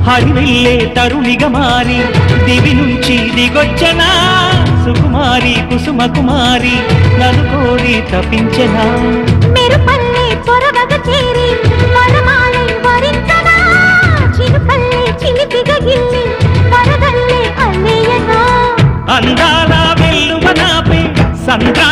హరివిల్లే తరుణిగా మారి దివి నుంచి దిగొచ్చనా సుకుమారి కుసుమ కుమారి నన్ను కోరి తప్పించనా మెరుపల్లె పొరవగ చేరి వరమాలై వరించనా చిరుపల్లె చిలిపిగ గిల్లి వరదల్లే అల్లేయనా అందాల వెల్లువ నాపే సంద్ర